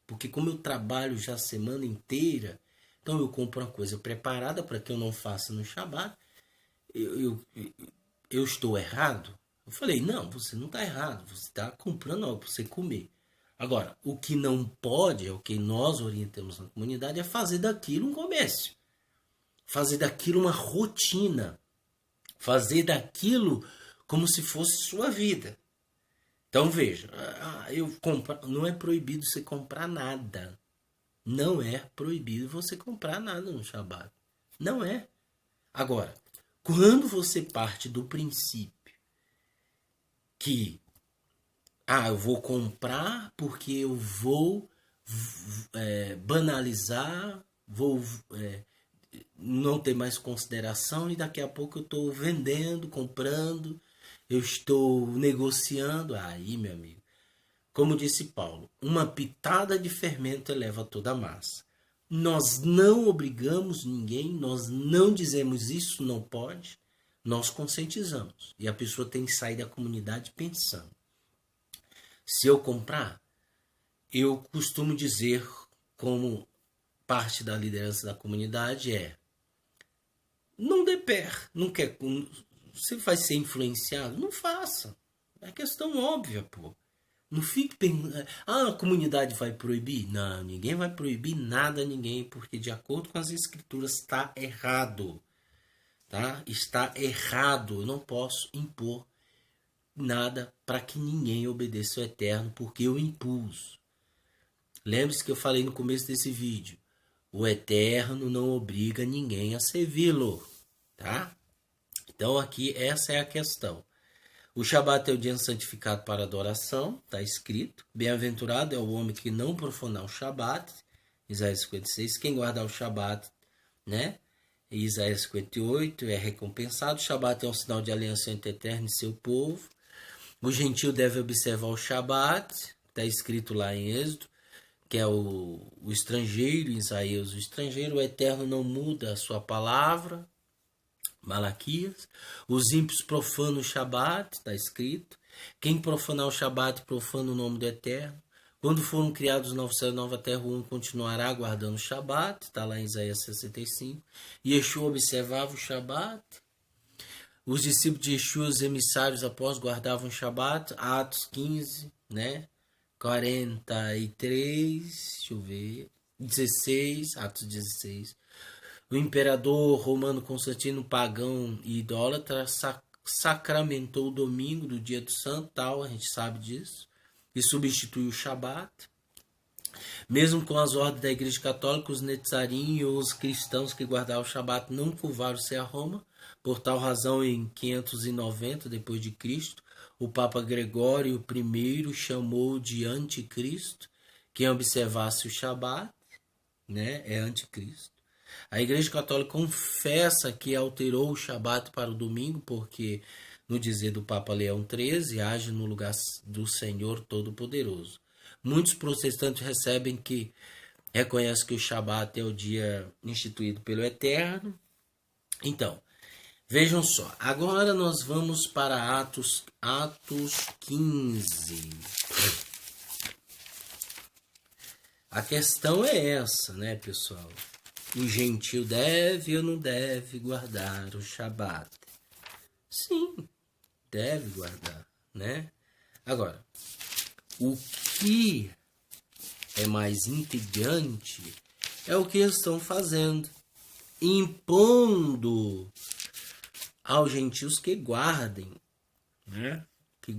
Porque como eu trabalho já a semana inteira, então eu compro uma coisa preparada para que eu não faça no Shabat. Eu estou errado? Eu falei, não, você não está errado. Você está comprando algo para você comer. Agora, o que não pode, é o que nós orientamos na comunidade, é fazer daquilo um comércio. Fazer daquilo uma rotina. Fazer daquilo como se fosse sua vida. Então veja, não é proibido você comprar nada. Não é proibido você comprar nada no Shabat. Não é. Agora, quando você parte do princípio que eu vou comprar porque eu vou banalizar, vou não ter mais consideração e daqui a pouco eu estou vendendo, comprando, eu estou negociando. Aí, meu amigo, como disse Paulo, uma pitada de fermento eleva toda a massa. Nós não obrigamos ninguém, nós não dizemos isso não pode, nós conscientizamos. E a pessoa tem que sair da comunidade pensando. Se eu comprar, eu costumo dizer como parte da liderança da comunidade não dê pé, não quer, você vai ser influenciado, não faça. É questão óbvia, pô. Não fique pensando, a comunidade vai proibir? Não, ninguém vai proibir nada a ninguém, porque de acordo com as escrituras está errado. Tá? Está errado. Eu não posso impor nada para que ninguém obedeça ao Eterno, porque eu impus. Lembre-se que eu falei no começo desse vídeo. O Eterno não obriga ninguém a servi-lo. Tá? Então aqui essa é a questão. O Shabat é o dia santificado para adoração, está escrito. Bem-aventurado é o homem que não profanar o Shabat, Isaías 56. Quem guardar o Shabat, né? Isaías 58, é recompensado. O Shabat é um sinal de aliança entre o Eterno e seu povo. O gentil deve observar o Shabat, está escrito lá em Êxodo, que é o estrangeiro, em Isaías o estrangeiro. O Eterno não muda a sua palavra, Malaquias. Os ímpios profanam o Shabat, está escrito. Quem profanar o Shabat profana o nome do Eterno. Quando foram criados o novo céu e nova terra, o homem continuará guardando o Shabat, está lá em Isaías 65. Yeshua observava o Shabat. Os discípulos de Yeshua, os emissários após, guardavam o Shabat. Atos 15, né? 43, deixa eu ver, 16, Atos 16. O imperador romano Constantino, pagão e idólatra, sacramentou o domingo do dia do santo, tal, a gente sabe disso, e substituiu o Shabat. Mesmo com as ordens da Igreja Católica, os netzarim e os cristãos que guardavam o Shabat não curvaram-se a Roma. Por tal razão, em 590 depois de Cristo, o Papa Gregório I chamou de anticristo quem observasse o Shabat, né? É anticristo. A Igreja Católica confessa que alterou o Shabat para o domingo, porque, no dizer do Papa Leão XIII, age no lugar do Senhor Todo-Poderoso. Muitos protestantes reconhecem que o Shabat é o dia instituído pelo Eterno. Então, vejam só, agora nós vamos para Atos 15. A questão é essa, né, pessoal? O gentil deve ou não deve guardar o Shabat? Sim, deve guardar, né? Agora, o que é mais intrigante é o que eles estão fazendo, impondo aos gentios que guardem, né? Que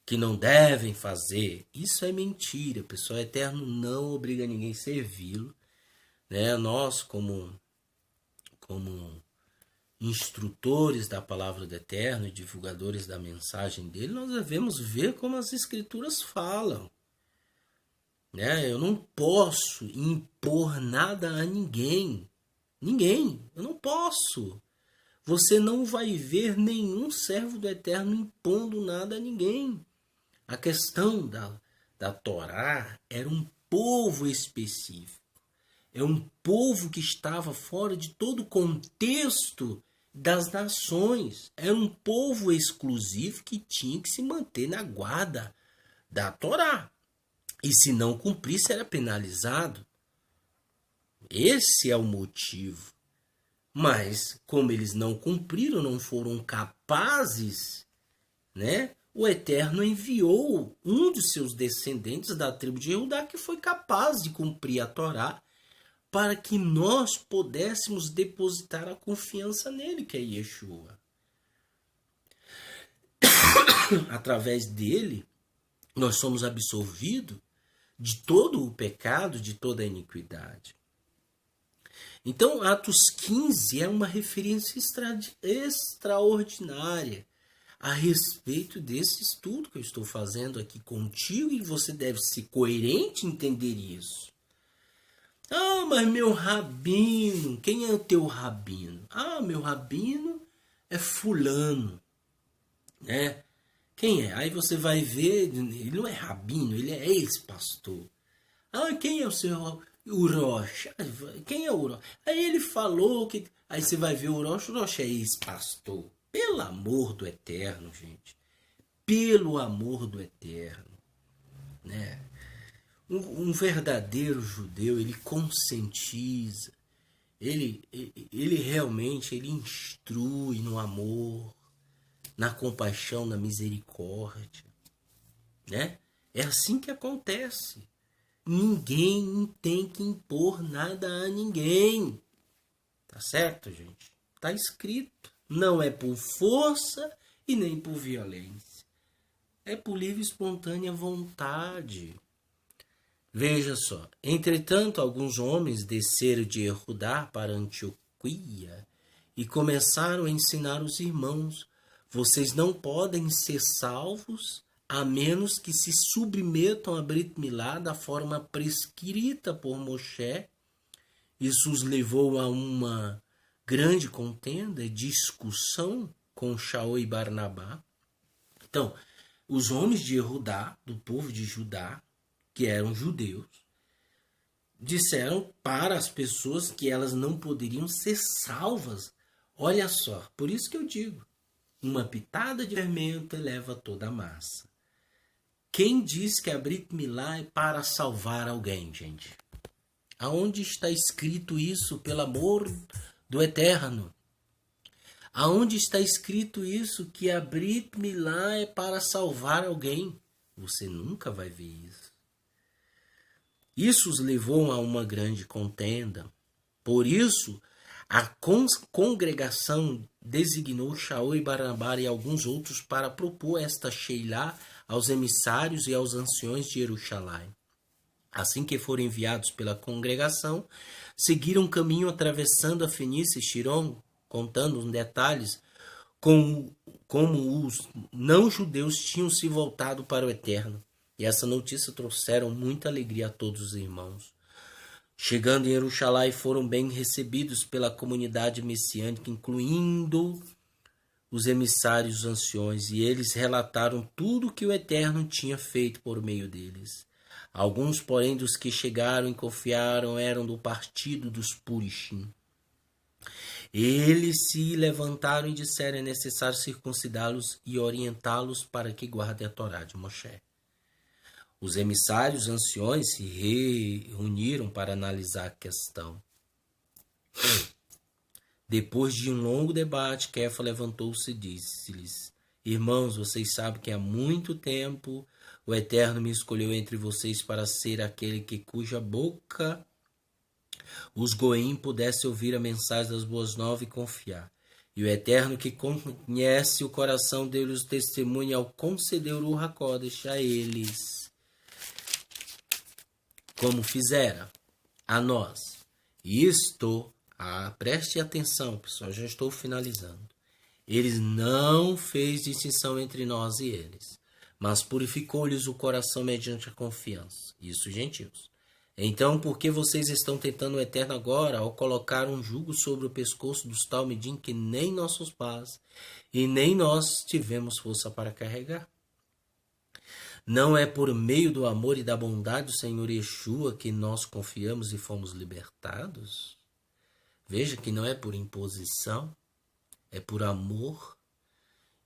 que não devem fazer. Isso é mentira, pessoal. O Eterno não obriga ninguém a servi-lo, né? Nós, como instrutores da palavra do Eterno e divulgadores da mensagem dele, nós devemos ver como as Escrituras falam, né? Eu não posso impor nada a ninguém. Eu não posso. Você não vai ver nenhum servo do Eterno impondo nada a ninguém. A questão da Torá era um povo específico. É um povo que estava fora de todo o contexto das nações. Era um povo exclusivo que tinha que se manter na guarda da Torá. E se não cumprisse, era penalizado. Esse é o motivo. Mas, como eles não cumpriram, não foram capazes, né? O Eterno enviou um dos seus descendentes da tribo de Judá que foi capaz de cumprir a Torá para que nós pudéssemos depositar a confiança nele, que é Yeshua. Através dele, nós somos absolvidos de todo o pecado, de toda a iniquidade. Então, Atos 15 é uma referência extraordinária a respeito desse estudo que eu estou fazendo aqui contigo, e você deve ser coerente em entender isso. Ah, mas meu rabino, quem é o teu rabino? Ah, meu rabino é fulano, né? Quem é? Aí você vai ver, ele não é rabino, ele é ex-pastor. Ah, quem é o seu Urosh? Quem é o Urosh? Aí ele falou que... Aí você vai ver o Urosh é ex-pastor. Pelo amor do Eterno, gente. Pelo amor do Eterno, né? Um verdadeiro judeu, ele conscientiza, ele realmente ele instrui no amor, na compaixão, na misericórdia, né? É assim que acontece. Ninguém tem que impor nada a ninguém. Tá certo, gente? Tá escrito. Não é por força e nem por violência. É por livre e espontânea vontade. Veja só. Entretanto, alguns homens desceram de Judá para Antioquia e começaram a ensinar os irmãos: vocês não podem ser salvos a menos que se submetam a Brit Milá da forma prescrita por Moshe. Isso os levou a uma grande contenda e discussão com Shaul e Barnabá. Então, os homens de Judá, do povo de Judá, que eram judeus, disseram para as pessoas que elas não poderiam ser salvas. Olha só, por isso que eu digo, uma pitada de fermento eleva toda a massa. Quem diz que a Brit Milá é para salvar alguém, gente? Aonde está escrito isso, pelo amor do Eterno? Aonde está escrito isso, que a Brit Milá é para salvar alguém? Você nunca vai ver isso. Isso os levou a uma grande contenda. Por isso, a congregação designou Shaul e Barnabá e alguns outros para propor esta Sheilá aos emissários e aos anciões de Jerusalém. Assim que foram enviados pela congregação, seguiram caminho atravessando a Fenícia e Shirom, contando os detalhes como os não-judeus tinham se voltado para o Eterno. E essa notícia trouxeram muita alegria a todos os irmãos. Chegando em Jerusalém, foram bem recebidos pela comunidade messiânica, incluindo os emissários e os anciões, e eles relataram tudo o que o Eterno tinha feito por meio deles. Alguns, porém, dos que chegaram e confiaram eram do partido dos Purishim. Eles se levantaram e disseram: é necessário circuncidá-los e orientá-los para que guardem a Torá de Moshe. Os emissários anciões se reuniram para analisar a questão. Depois de um longo debate, Kefa levantou-se e disse-lhes: irmãos, vocês sabem que há muito tempo o Eterno me escolheu entre vocês para ser aquele cuja boca os goim pudesse ouvir a mensagem das boas novas e confiar. E o Eterno que conhece o coração deu-lhes testemunho ao conceder o Ruach HaKodesh a eles, como fizera a nós. Preste atenção, pessoal, já estou finalizando. Eles não fez distinção entre nós e eles, mas purificou-lhes o coração mediante a confiança. Isso, gentios. Então, por que vocês estão tentando o Eterno agora ao colocar um jugo sobre o pescoço dos talmidim que nem nossos pais e nem nós tivemos força para carregar? Não é por meio do amor e da bondade do Senhor Yeshua que nós confiamos e fomos libertados? Veja que não é por imposição, é por amor.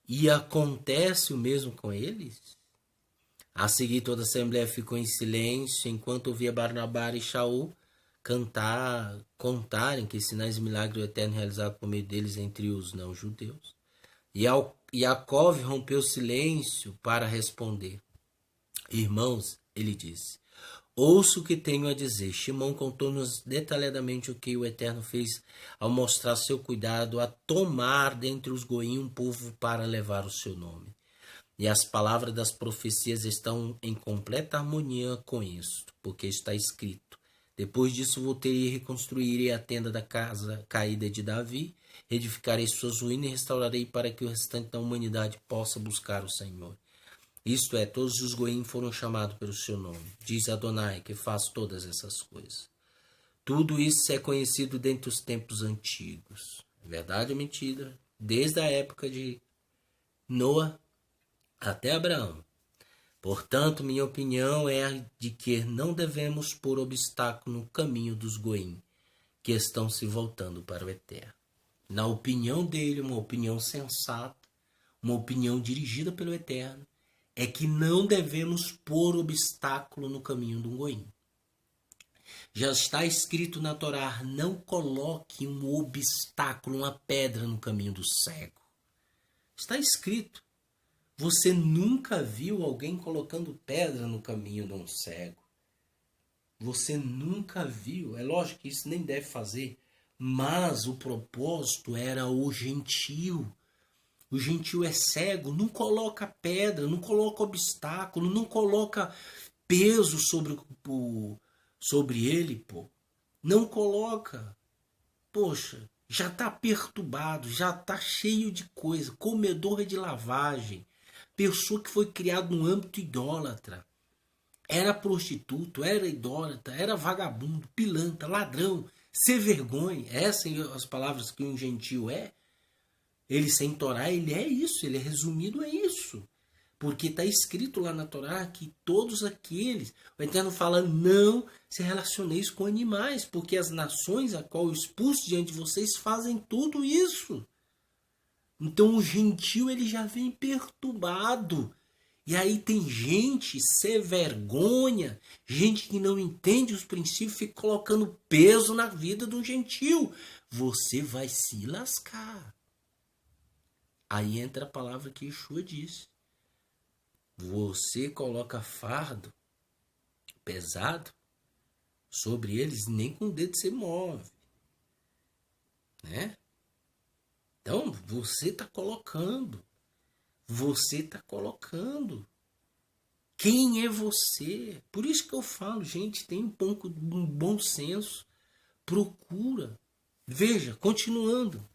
E acontece o mesmo com eles? A seguir, toda a assembleia ficou em silêncio, enquanto ouvia Barnabá e Shaul contarem que sinais e milagres do Eterno realizados por meio deles entre os não-judeus. E Yaakov rompeu o silêncio para responder. Irmãos, ele disse, ouço o que tenho a dizer. Shimon contou-nos detalhadamente o que o Eterno fez ao mostrar seu cuidado a tomar dentre os goim um povo para levar o seu nome. E as palavras das profecias estão em completa harmonia com isto, porque está escrito: depois disso voltarei e reconstruirei a tenda da casa caída de Davi, edificarei suas ruínas e restaurarei para que o restante da humanidade possa buscar o Senhor. Isto é, todos os goim foram chamados pelo seu nome. Diz Adonai, que faz todas essas coisas. Tudo isso é conhecido dentre os tempos antigos. É verdade ou mentira? Desde a época de Noa até Abraão. Portanto, minha opinião é a de que não devemos pôr obstáculo no caminho dos goim, que estão se voltando para o Eterno. Na opinião dele, uma opinião sensata, uma opinião dirigida pelo Eterno, é que não devemos pôr obstáculo no caminho do goim. Já está escrito na Torá, não coloque um obstáculo, uma pedra no caminho do cego. Está escrito. Você nunca viu alguém colocando pedra no caminho de um cego. Você nunca viu. É lógico que isso nem deve fazer. Mas o propósito era o gentio. O gentio é cego. Não coloca pedra, não coloca obstáculo, não coloca peso sobre ele, pô. Não coloca. Poxa, já está perturbado, já está cheio de coisa. Comedor de lavagem. Pessoa que foi criada no âmbito idólatra. Era prostituto, era idólatra, era vagabundo, pilantra, ladrão, sem vergonha. Essas são as palavras que um gentio é. Ele sem Torá, ele é isso, ele é resumido a isso. Porque está escrito lá na Torá que todos aqueles, o Eterno fala, não se relacioneis com animais, porque as nações a qual eu expulso diante de vocês fazem tudo isso. Então o gentio ele já vem perturbado. E aí tem gente sem vergonha, gente que não entende os princípios, fica colocando peso na vida do gentio. Você vai se lascar. Aí entra a palavra que Yeshua disse. Você coloca fardo pesado sobre eles, nem com o dedo você move. Né? Então, você está colocando. Você está colocando. Quem é você? Por isso que eu falo, gente, tem um bom senso. Procura. Veja, continuando.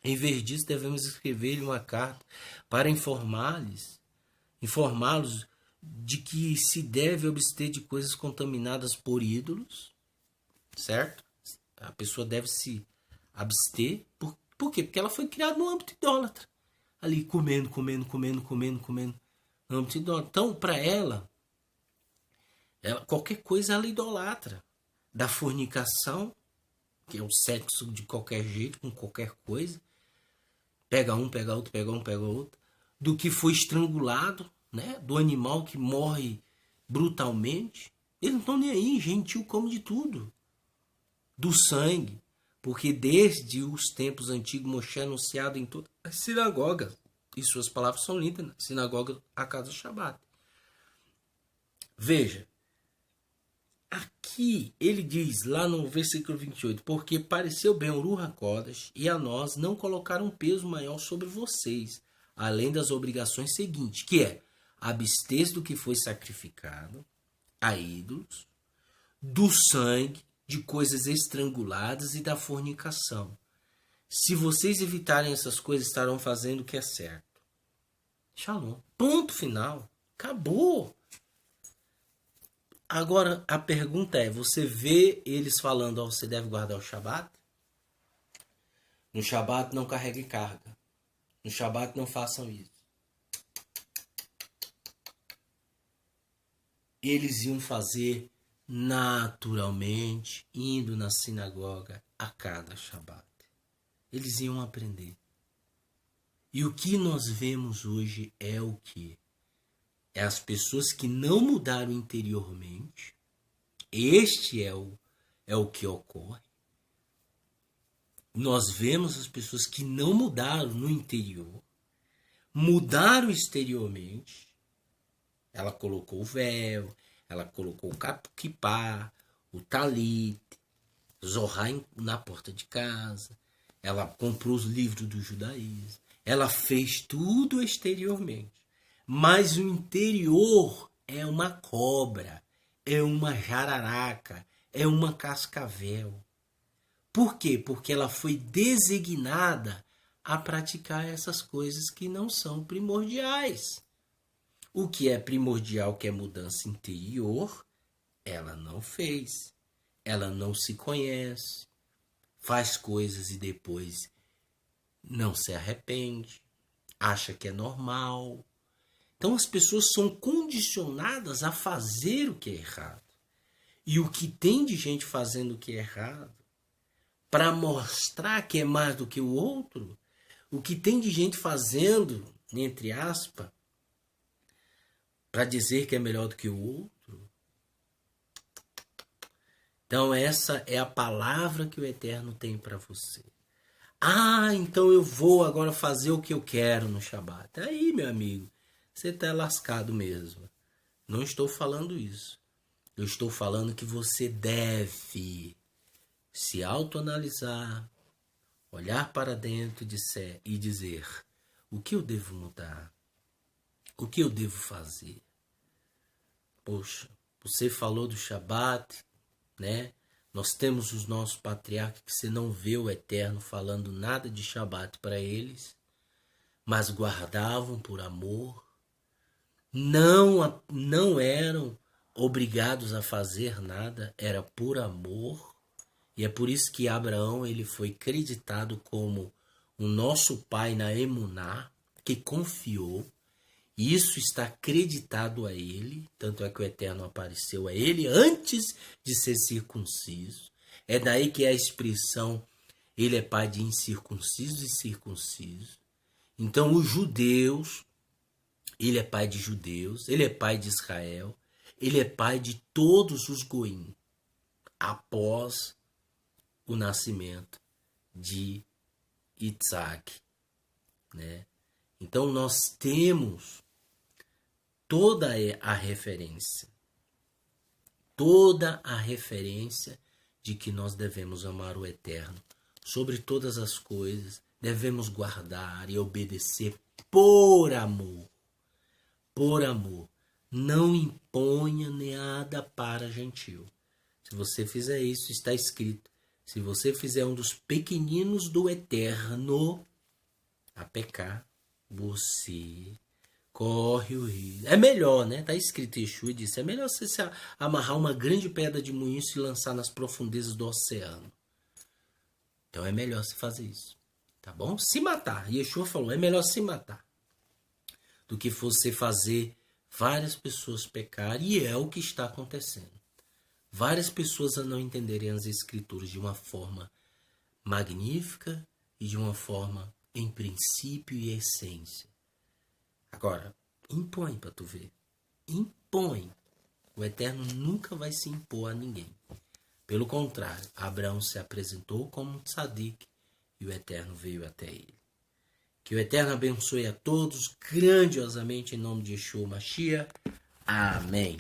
Em vez disso, devemos escrever uma carta para informá-los de que se deve abster de coisas contaminadas por ídolos, certo? A pessoa deve se abster. Por quê? Porque ela foi criada no âmbito idólatra. Ali comendo. No âmbito idólatra. Então, para ela, qualquer coisa ela idolatra. Da fornicação, que é o sexo de qualquer jeito, com qualquer coisa. Pega um, pega outro, pega um, pega outro. Do que foi estrangulado, né? Do animal que morre brutalmente. Eles não estão nem aí, gentil come de tudo. Do sangue. Porque desde os tempos antigos, Moshe é anunciado em todas as sinagogas. E suas palavras são lindas, né? Sinagoga, a casa do Shabat. Veja, aqui ele diz, lá no versículo 28, porque pareceu bem ao Ruach HaKodesh e a nós não colocar um peso maior sobre vocês, além das obrigações seguintes, que é abster-se do que foi sacrificado a ídolos, do sangue, de coisas estranguladas e da fornicação. Se vocês evitarem essas coisas, estarão fazendo o que é certo. Shalom. Ponto final. Acabou. Agora, a pergunta é, você vê eles falando, ó, você deve guardar o Shabat? No Shabat não carregue carga. No Shabat não façam isso. Eles iam fazer naturalmente, indo na sinagoga a cada Shabat. Eles iam aprender. E o que nós vemos hoje é o quê? É as pessoas que não mudaram interiormente. Este é o que ocorre. Nós vemos as pessoas que não mudaram no interior, mudaram exteriormente. Ela colocou o véu, ela colocou o kippá, o talit, zorrar na porta de casa. Ela comprou os livros do judaísmo. Ela fez tudo exteriormente. Mas o interior é uma cobra, é uma jararaca, é uma cascavel. Por quê? Porque ela foi designada a praticar essas coisas que não são primordiais. O que é primordial, que é mudança interior, ela não fez. Ela não se conhece, faz coisas e depois não se arrepende, acha que é normal. Então as pessoas são condicionadas a fazer o que é errado. E o que tem de gente fazendo o que é errado, para mostrar que é mais do que o outro, o que tem de gente fazendo, entre aspas, para dizer que é melhor do que o outro. Então essa é a palavra que o Eterno tem para você. Ah, então eu vou agora fazer o que eu quero no Shabat. Aí, meu amigo, você está lascado mesmo. Não estou falando isso. Eu estou falando que você deve se autoanalisar, olhar para dentro e dizer: o que eu devo mudar? O que eu devo fazer? Poxa, você falou do Shabat, né? Nós temos os nossos patriarcas que você não vê o Eterno falando nada de Shabat para eles, mas guardavam por amor, não eram obrigados a fazer nada, era por amor. E é por isso que Abraão ele foi creditado como o nosso pai na Emuná, que confiou. Isso está acreditado a ele, tanto é que o Eterno apareceu a ele antes de ser circunciso. É daí que é a expressão, ele é pai de incircuncisos e circuncisos. Então os judeus, ele é pai de judeus, ele é pai de Israel, ele é pai de todos os goim, após o nascimento de Isaac, né? Então nós temos toda a referência de que nós devemos amar o Eterno sobre todas as coisas, devemos guardar e obedecer por amor. Por amor. Não imponha nada para gentil. Se você fizer isso, está escrito: se você fizer um dos pequeninos do Eterno a pecar, você corre o risco. É melhor, né? Está escrito, Yeshua disse, é melhor você se amarrar uma grande pedra de moinho e se lançar nas profundezas do oceano. Então é melhor você fazer isso. Tá bom? Se matar. Yeshua falou, é melhor se matar do que você fazer várias pessoas pecarem. E é o que está acontecendo. Várias pessoas a não entenderem as escrituras de uma forma magnífica e de uma forma em princípio e essência. Agora, impõe para tu ver. Impõe. O Eterno nunca vai se impor a ninguém. Pelo contrário, Abraão se apresentou como um tzadik e o Eterno veio até ele. Que o Eterno abençoe a todos grandiosamente em nome de Yeshua Mashiach. Amém.